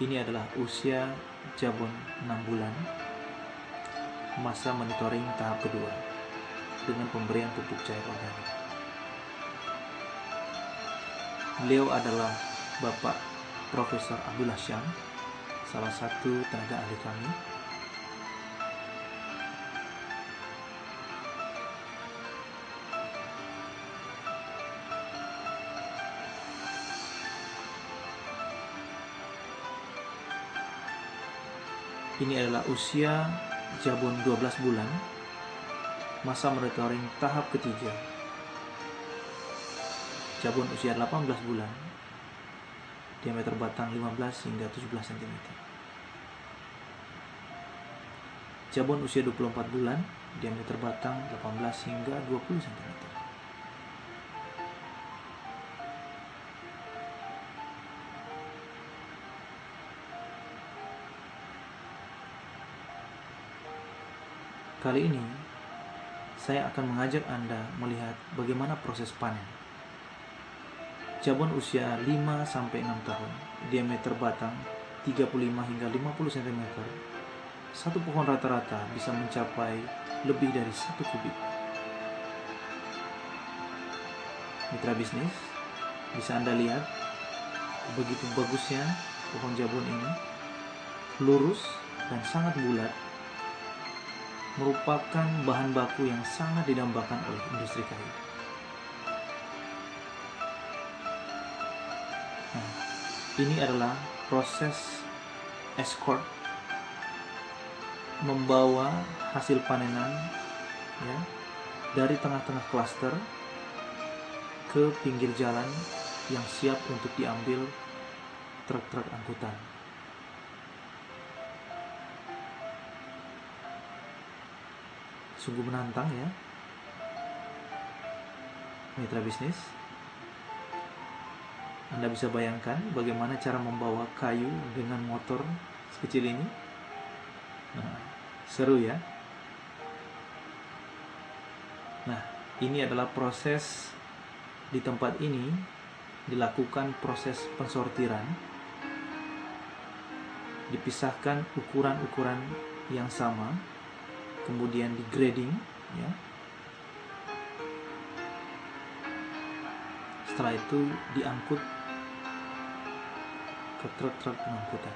Ini adalah usia jabon 6 bulan, masa monitoring tahap kedua dengan pemberian pupuk cair organik. Beliau adalah Bapak Profesor Abdullah Syam, salah satu tenaga ahli kami. Ini adalah usia jabon 12 bulan, masa monitoring tahap ketiga. Jabon usia 18 bulan, diameter batang 15 hingga 17 cm. Jabon usia 24 bulan, diameter batang 18 hingga 20 cm. Kali ini, saya akan mengajak Anda melihat bagaimana proses panen. Jabon usia 5-6 tahun, diameter batang 35 hingga 50 cm. Satu pohon rata-rata bisa mencapai lebih dari 1 kubik. Mitra bisnis, bisa Anda lihat begitu bagusnya pohon jabon ini, lurus dan sangat bulat, merupakan bahan baku yang sangat didambakan oleh industri kayu. Nah, ini adalah proses escort membawa hasil panenan ya, dari tengah-tengah klaster ke pinggir jalan yang siap untuk diambil truk-truk angkutan. Sungguh menantang ya, mitra bisnis. Anda bisa bayangkan bagaimana cara membawa kayu dengan motor sekecil ini. Nah, seru ya. Nah, ini adalah proses di tempat ini dilakukan proses pensortiran. Dipisahkan ukuran-ukuran yang sama, kemudian di grading ya. Setelah itu diangkut ke truk-truk pengangkutan.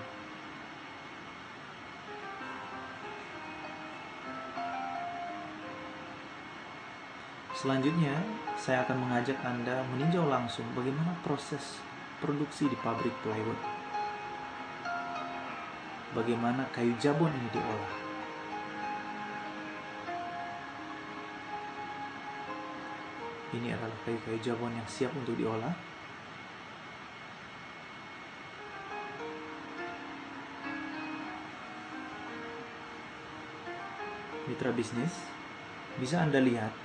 Selanjutnya, saya akan mengajak Anda meninjau langsung bagaimana proses produksi di pabrik plywood. Bagaimana kayu jabon ini diolah. Ini adalah kayu-kayu jabon yang siap untuk diolah. Mitra bisnis, bisa Anda lihat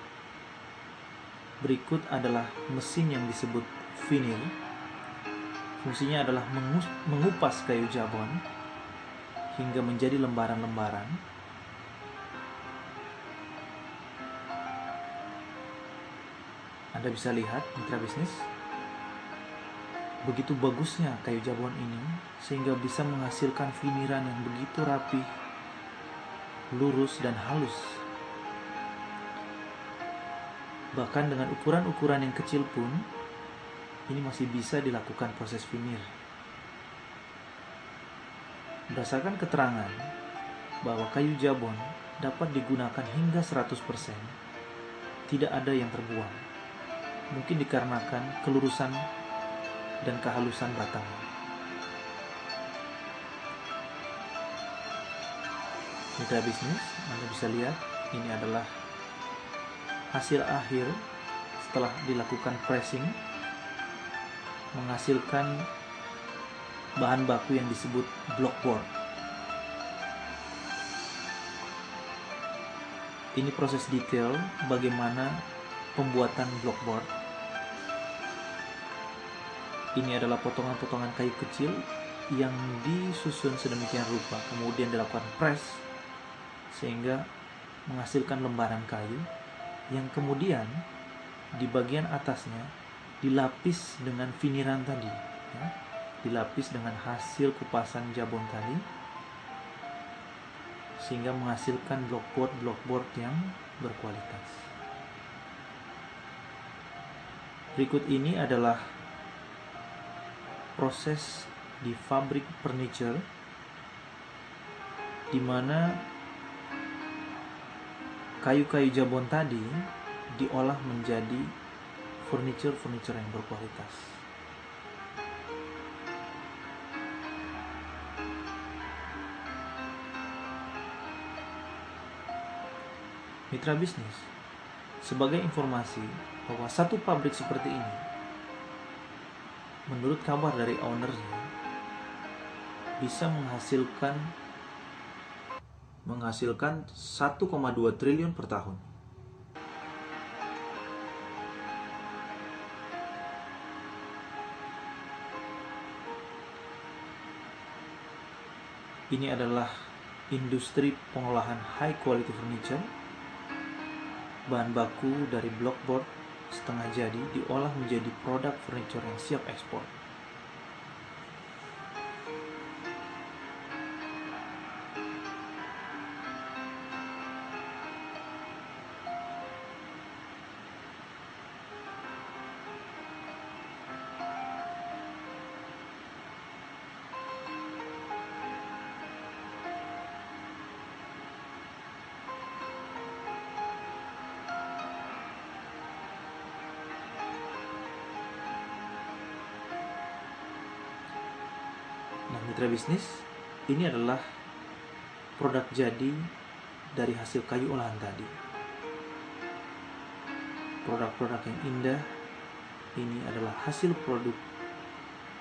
berikut adalah mesin yang disebut vinil. Fungsinya adalah mengupas kayu jabon hingga menjadi lembaran-lembaran. Anda bisa lihat, mitra bisnis, begitu bagusnya kayu jabon ini sehingga bisa menghasilkan finiran yang begitu rapi, lurus dan halus. Bahkan dengan ukuran-ukuran yang kecil pun, ini masih bisa dilakukan proses finir. Berdasarkan keterangan bahwa kayu jabon dapat digunakan hingga 100%, tidak ada yang terbuang. Mungkin dikarenakan kelurusan dan kehalusan batangnya. Mitra bisnis, Anda bisa lihat ini adalah hasil akhir setelah dilakukan pressing, menghasilkan bahan baku yang disebut blockboard. Ini proses detail bagaimana pembuatan blockboard. Ini adalah potongan-potongan kayu kecil yang disusun sedemikian rupa, kemudian dilakukan press sehingga menghasilkan lembaran kayu yang kemudian di bagian atasnya dilapis dengan finiran tadi ya. dilapis dengan hasil kupasan jabon tadi, sehingga menghasilkan blockboard yang berkualitas. Berikut ini adalah proses di pabrik furniture, di mana kayu-kayu jabon tadi diolah menjadi furniture yang berkualitas. Mitra bisnis, sebagai informasi bahwa satu pabrik seperti ini, menurut kabar dari ownernya, bisa menghasilkan 1,2 triliun per tahun. Ini adalah industri pengolahan high quality furniture. Bahan baku dari blockboard setengah jadi diolah menjadi produk furniture yang siap ekspor. Nah, mitra bisnis, ini adalah produk jadi dari hasil kayu olahan tadi. Produk-produk yang indah ini adalah hasil produk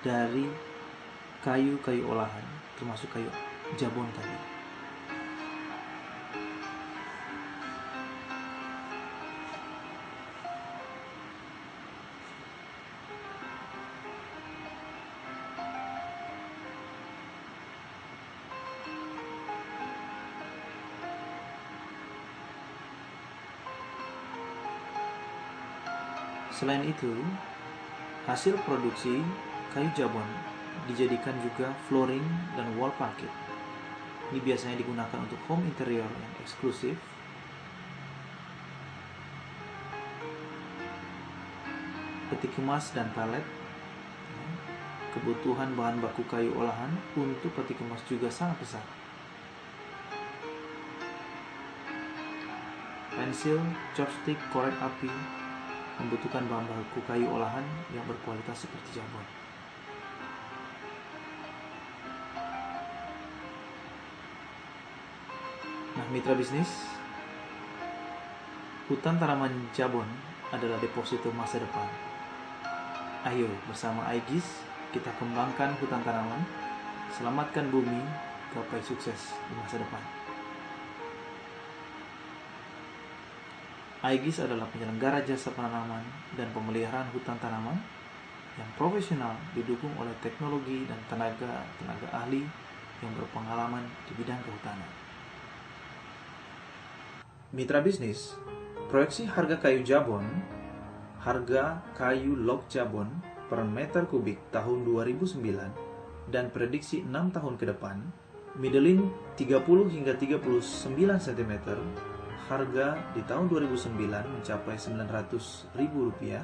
dari kayu-kayu olahan, termasuk kayu jabon tadi. Selain itu, hasil produksi kayu jabon dijadikan juga flooring dan wall parquet. Ini biasanya digunakan untuk home interior yang eksklusif, peti kemas dan palet. Kebutuhan bahan baku kayu olahan untuk peti kemas juga sangat besar. Pensil, chopstick, korek api membutuhkan bahan baku kayu olahan yang berkualitas seperti jabon. Nah, mitra bisnis, hutan tanaman jabon adalah deposito masa depan. Ayo bersama Aegis kita kembangkan hutan tanaman, selamatkan bumi, gapai sukses di masa depan. Aegis adalah penyelenggara jasa penanaman dan pemeliharaan hutan tanaman yang profesional, didukung oleh teknologi dan tenaga ahli yang berpengalaman di bidang kehutanan. Mitra bisnis, proyeksi harga kayu jabon, harga kayu log jabon per meter kubik tahun 2009 dan prediksi 6 tahun ke depan, middlin 30 hingga 39 cm, harga di tahun 2009 mencapai Rp900.000.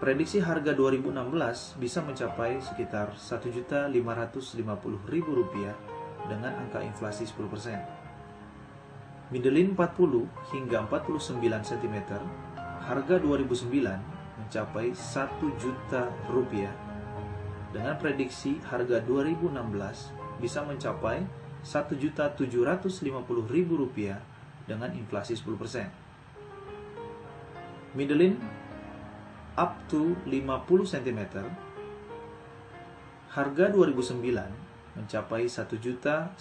Prediksi harga 2016 bisa mencapai sekitar Rp1.550.000 dengan angka inflasi 10%. Middlin 40 hingga 49 cm, harga 2009 mencapai Rp1 juta dengan prediksi harga 2016 bisa mencapai Rp1.750.000 dengan inflasi 10%. Middlin up to 50 cm, harga 2009 mencapai Rp1.100.000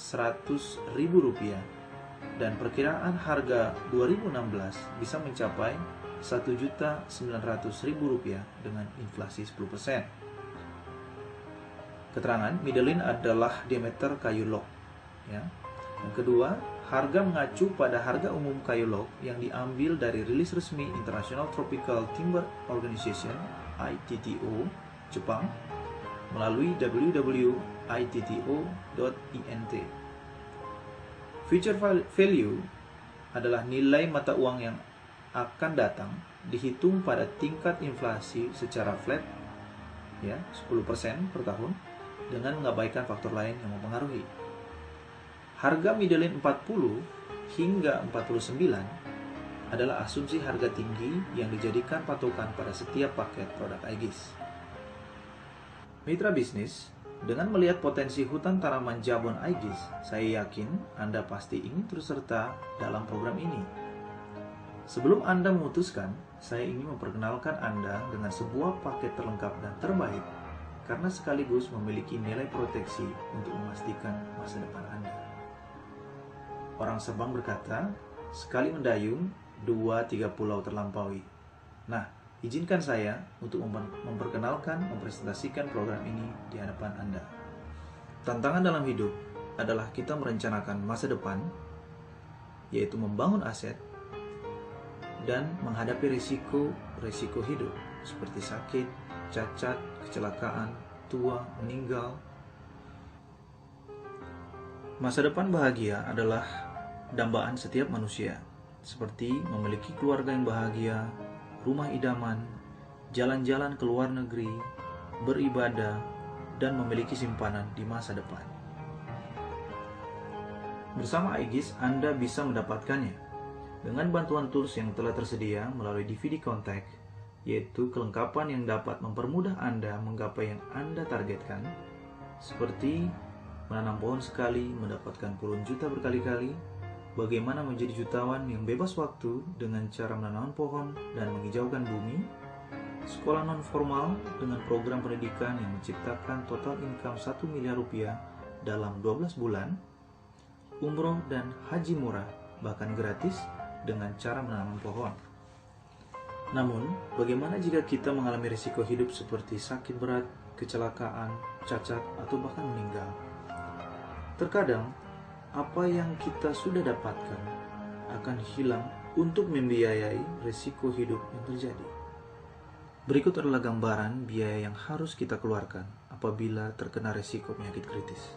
dan perkiraan harga 2016 bisa mencapai Rp1.900.000 dengan inflasi 10%. Keterangan, middlin adalah diameter kayu log. Yang kedua, harga mengacu pada harga umum kayu log yang diambil dari rilis resmi International Tropical Timber Organization (ITTO) Jepang melalui www.itto.int. Future value adalah nilai mata uang yang akan datang dihitung pada tingkat inflasi secara flat, ya, 10% per tahun, dengan mengabaikan faktor lain yang mempengaruhi. Harga middle 40 hingga 49 adalah asumsi harga tinggi yang dijadikan patokan pada setiap paket produk Aegis. Mitra bisnis, dengan melihat potensi hutan tanaman Jabon Aegis, saya yakin Anda pasti ingin terus serta dalam program ini. Sebelum Anda memutuskan, saya ingin memperkenalkan Anda dengan sebuah paket terlengkap dan terbaik karena sekaligus memiliki nilai proteksi untuk memastikan masa depan Anda. Orang Sabang berkata, sekali mendayung, 2-3 pulau terlampaui. Nah, izinkan saya untuk mempresentasikan program ini di hadapan Anda. Tantangan dalam hidup adalah kita merencanakan masa depan, yaitu membangun aset, dan menghadapi risiko hidup, seperti sakit, cacat, kecelakaan, tua, meninggal. Masa depan bahagia adalah dambaan setiap manusia, seperti memiliki keluarga yang bahagia, rumah idaman, jalan-jalan ke luar negeri, beribadah, dan memiliki simpanan di masa depan. Bersama Aegis, Anda bisa mendapatkannya dengan bantuan tools yang telah tersedia melalui DVD Contact, yaitu kelengkapan yang dapat mempermudah Anda menggapai yang Anda targetkan, seperti menanam pohon sekali mendapatkan puluhan juta berkali-kali, bagaimana menjadi jutawan yang bebas waktu dengan cara menanam pohon dan menghijaukan bumi, sekolah non-formal dengan program pendidikan yang menciptakan total income 1 miliar rupiah dalam 12 bulan, umroh dan haji murah bahkan gratis dengan cara menanam pohon. Namun, bagaimana jika kita mengalami risiko hidup seperti sakit berat, kecelakaan, cacat, atau bahkan meninggal? Terkadang, apa yang kita sudah dapatkan akan hilang untuk membiayai risiko hidup yang terjadi. Berikut adalah gambaran biaya yang harus kita keluarkan apabila terkena risiko penyakit kritis.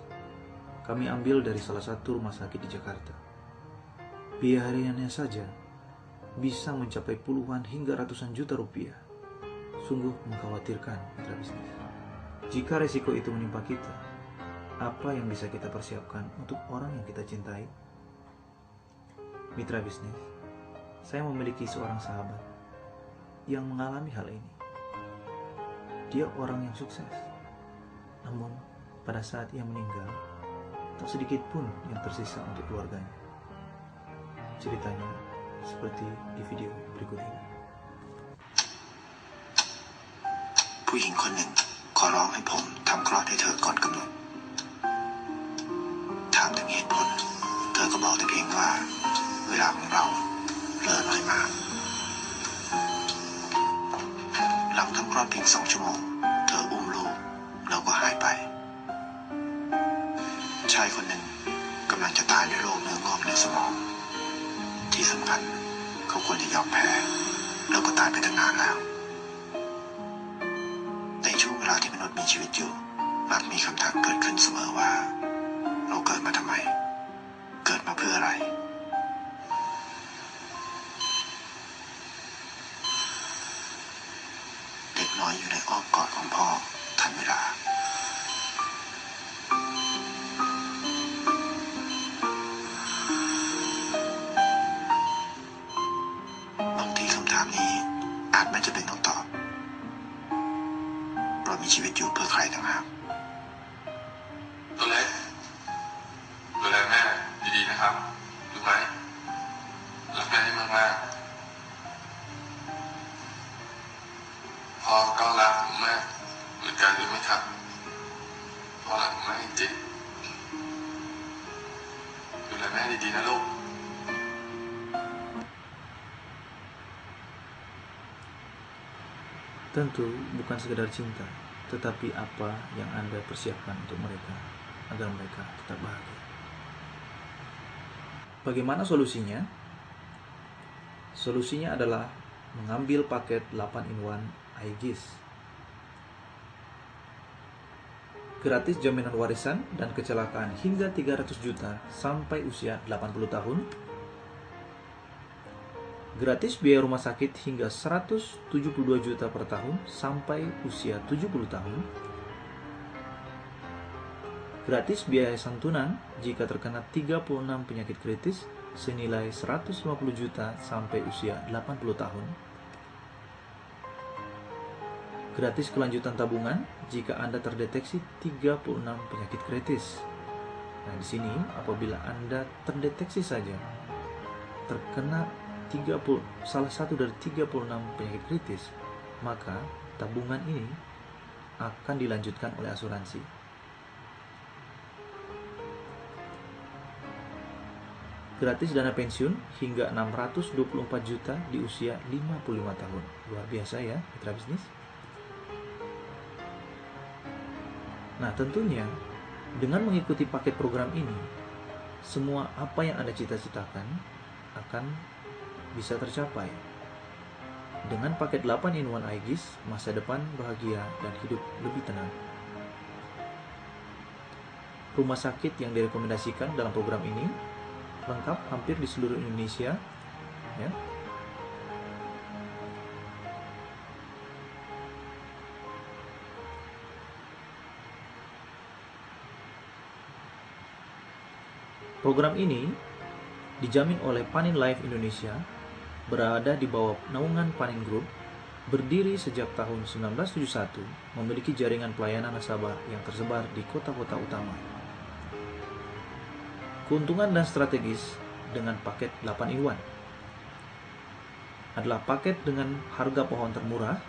Kami ambil dari salah satu rumah sakit di Jakarta. Biaya hariannya saja bisa mencapai puluhan hingga ratusan juta rupiah. Sungguh mengkhawatirkan, mitra bisnis. Jika risiko itu menimpa kita, apa yang bisa kita persiapkan untuk orang yang kita cintai? Mitra bisnis, saya memiliki seorang sahabat yang mengalami hal ini. Dia orang yang sukses, namun pada saat ia meninggal, tak sedikit pun yang tersisa untuk keluarganya. Ceritanya seperti di video berikut ini. ผู้หญิงคนหนึ่งขอร้องให้ผมทำคลอดให้เธอก่อนกำหนด ถามถึงเหตุผลเธอก็บอกแต่เพียงว่าเวลาของเราเหลือน้อยมาก หลังทำคลอดเพียง2 ชั่วโมงเธออุ้มลูกแล้วก็หายไป ชายคนหนึ่งกำลังจะตายด้วยโรคเนื้องอกในสมอง ที่สำคัญเขาควรจะยอมแพ้แล้วก็ตายไปตั้งนานแล้ว ในช่วงเวลาที่มนุษย์มีชีวิตอยู่มักมีคำถามเกิดขึ้นเสมอว่าเราเกิดมาทำไมเกิดมาเพื่ออะไรเด็กน้อยอยู่ในอ้อมกอดของพ่อทันเวลาบางทีคำถามนี้อาจไม่จำเป็นต้องตอบเรามีชีวิตอยู่เพื่อใครต่างหากตัวเล็กดูแลแม่ดีๆนะครับรู้ไหมรักแม่ให้มากๆพ่อก็รักผมมากเหมือนกันรู้ไหมครับพ่อรักผมมากจริงๆดูแลแม่ดีๆนะลูก Tentu bukan sekedar cinta, tetapi apa yang Anda persiapkan untuk mereka agar mereka tetap bahagia. Bagaimana solusinya? Solusinya adalah mengambil paket 8-in-1 Aegis. Gratis jaminan warisan dan kecelakaan hingga 300 juta sampai usia 80 tahun. Gratis biaya rumah sakit hingga 172 juta per tahun sampai usia 70 tahun. Gratis biaya santunan jika terkena 36 penyakit kritis senilai 150 juta sampai usia 80 tahun. Gratis kelanjutan tabungan jika Anda terdeteksi 36 penyakit kritis. Nah, di sini apabila Anda terdeteksi saja terkena salah satu dari 36 penyakit kritis, maka tabungan ini akan dilanjutkan oleh asuransi. Gratis dana pensiun hingga 624 juta di usia 55 tahun. Luar biasa ya, mitra bisnis. Nah, tentunya dengan mengikuti paket program ini, semua apa yang Anda cita-citakan akan bisa tercapai. Dengan paket 8-in-1 Aegis, masa depan bahagia dan hidup lebih tenang. Rumah sakit yang direkomendasikan dalam program ini lengkap hampir di seluruh Indonesia, ya. Program ini dijamin oleh Panin Life Indonesia, berada di bawah naungan Panin Group, berdiri sejak tahun 1971, memiliki jaringan pelayanan nasabah yang tersebar di kota-kota utama. Keuntungan dan strategis dengan paket 8-in-1 adalah paket dengan harga pohon termurah,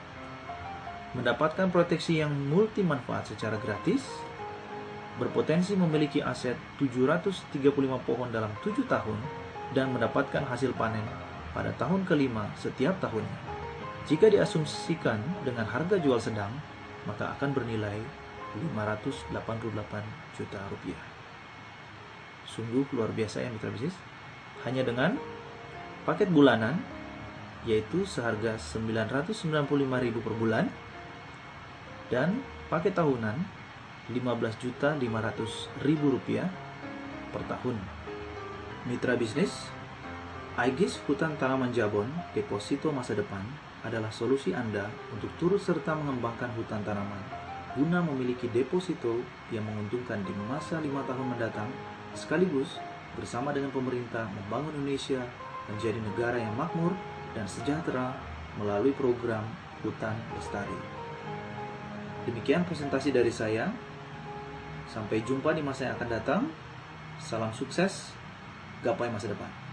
mendapatkan proteksi yang multi manfaat secara gratis, berpotensi memiliki aset 735 pohon dalam 7 tahun dan mendapatkan hasil panen pada tahun kelima setiap tahunnya. Jika diasumsikan dengan harga jual sedang, maka akan bernilai 588 juta rupiah. Sungguh luar biasa ya mitra bisnis. Hanya dengan paket bulanan, yaitu seharga 995.000 per bulan, dan paket tahunan 15.500.000 rupiah per tahun. Mitra bisnis, Aegis Hutan Tanaman Jabon Deposito Masa Depan adalah solusi Anda untuk turut serta mengembangkan hutan tanaman guna memiliki deposito yang menguntungkan di masa 5 tahun mendatang, sekaligus bersama dengan pemerintah membangun Indonesia menjadi negara yang makmur dan sejahtera melalui program Hutan Lestari. Demikian presentasi dari saya. Sampai jumpa di masa yang akan datang. Salam sukses, gapai masa depan.